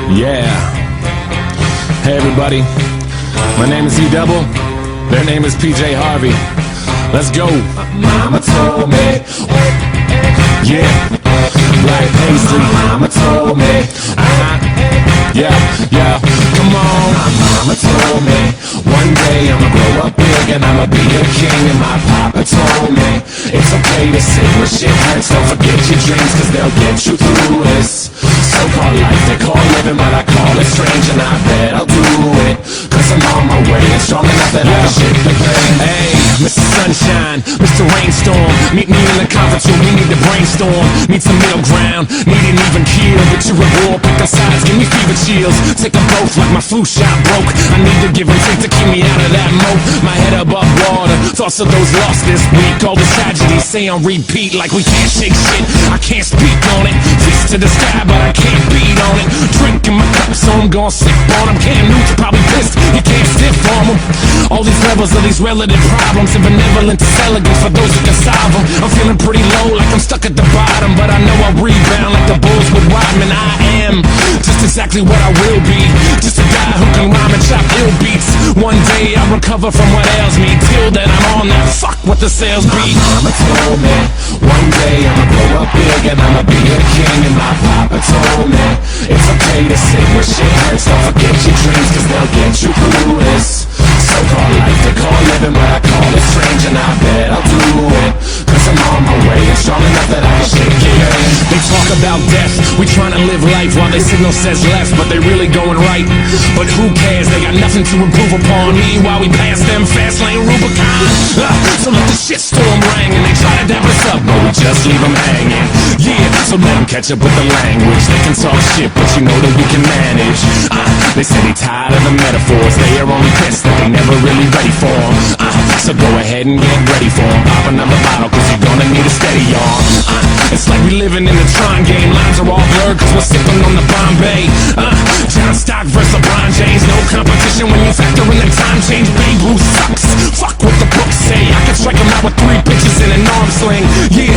Yeah. Hey everybody, my name is E-Double, their name is PJ Harvey. Let's go. Mama told me. Yeah. Black paisley. Mama told me. Yeah, yeah. Come on. My mama told me one day I'ma grow up big and I'ma be a king. And my papa told me it's okay to say when shit hurts. Don't forget your dreams, cause they'll get you through this so-called life they call living, but I call it strange. And I bet I'll do it, cause I'm on my way and strong enough that I can shake the pain. Hey, Mr. Sunshine, Mr. Rainstorm, meet me in the conference room, we need to brainstorm. Need some middle ground, need an even keel. But you're a war, pick up sides, give me fever chills. Take them both like my flu shot broke. I need to give and take to keep me out of that moat. My head above water, thoughts of those lost this week. All the tragedies say on repeat like we can't shake shit. I can't speak on it, fist to the sky but I can't beat on it. Drinking my cup so I'm gon' sip on them. Cam Newton's probably pissed, you can't stiff on them. All these levels of these relative problems and benevolent elegance for those who can solve them. I'm feeling pretty low like I'm stuck at the bottom, but I know I'll rebound like the Bulls with Rodman. I am just exactly what I will be, just a guy who can rhyme and chop ill beats. One day I'll recover from what ails me, till then I'm on that fuck what the sales beat. My mama told me one day I'ma grow up big and I'ma be a king. And my papa told me it's okay to say when shit hurts. Don't forget your dreams, cause they'll get you through this so-called life they call living, but I call it strange. And I bet I'll do it, cause I'm on my way and strong enough that I can shake it. They talk about death, we trying to live life while they signal says left, but they really going right. But who cares, they got nothing to improve upon me while we pass them fast lane Rubicon. So let the shitstorm ring and they try to dap us up, but we just leave them hanging. Yeah, so let them catch up with the language. They can talk shit, but you know that we can manage. They say they tired of the metaphors, they are only pissed that they never really ready for them. So go ahead and get ready for them. Pop another bottle, cause you're gonna need a steady arm. It's like we living in the Tron game. Lines are all blurred cause we're sipping on the Bombay. John Stock versus LeBron James. No competition when you factor in the time change. Babe Ruth sucks, fuck what the books say. I can strike him out with 3 pitches in an arm sling. Yeah,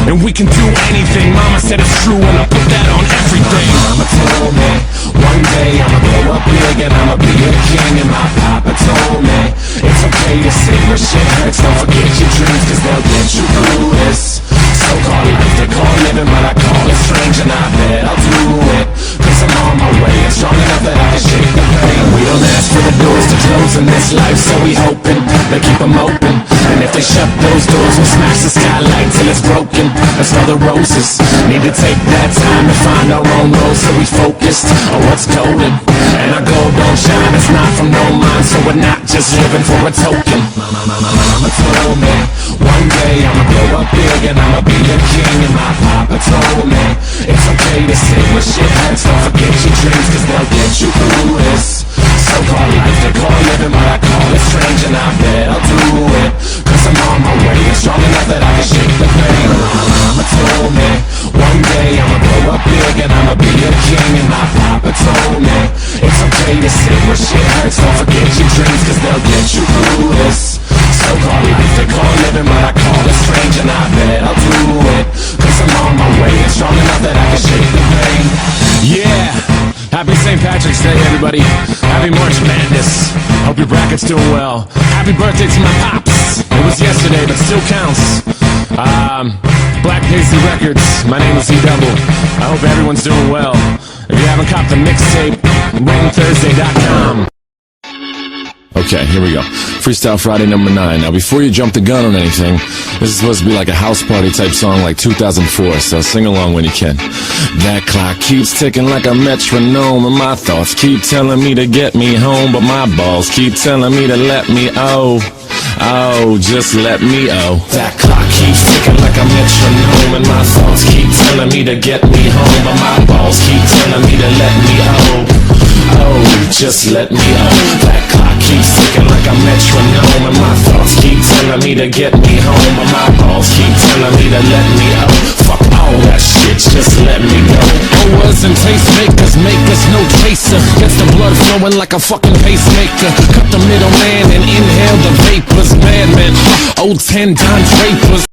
and we can do anything. Mama said it's true and I put that on everything. Mama told me one day I'ma grow up big and I'ma be a king. And my papa told me it's okay to say when shit hurts. Don't forget your dreams, cause they'll get you through this so-called life they call living, but I call it strange. And I bet I'll do it, cause I'm on my way and strong enough that I can shake the pain. We don't ask for the doors to close in this life, so we hoping they keep them open. And if they shut those doors, we'll smash the skylight till it's broken. That's all the roses. Need to take that time to find our own road, so we focused on what's golden. And our gold don't shine, it's not from no mind, so we're not just living for a token. Mama told me one day I'ma grow up big and I'ma be a king. And my papa told me it's okay to say when shit hurts. Don't forget your dreams, cause they'll get you through this so-called life they call living, but I call it strange. And I bet I'll do it, cause I'm on my way and strong enough that I can shake the pain. Mama told me one day I'ma grow up big and I'ma be a king. And my papa told me it's okay to say when shit hurts. Don't forget your dreams, cause they'll get you through this so-called life they call living, but I call it strange. And I bet I'll do it, cause I'm on my way and strong enough that I can shake the pain. Yeah, happy St. Patrick's Day everybody. Happy March Madness, hope your bracket's doing well. Happy birthday to my pops, it was yesterday but still counts. Black Paisley Records, my name is E-Double. I hope everyone's doing well. If you haven't copped the mixtape, WaitingThursday.com. Okay, here we go. Freestyle Friday number 9. Now, before you jump the gun on anything, this is supposed to be like a house party type song like 2004, so sing along when you can. That clock keeps ticking like a metronome, and my thoughts keep telling me to get me home, but my balls keep telling me to let me just let me That clock keeps ticking like a metronome, and my thoughts keep telling me to get me home, but my balls keep telling me to let me just let me That clock keeps ticking like a metronome, and my thoughts keep telling me to get me home, but my balls keep telling me to let me Fuck all that shit, just let me go. Owers and tastemakers make us no chaser. Gets the blood flowing like a fucking pacemaker. Cut the middleman and inhale the vapors. Madman, old 10 Don Drapers.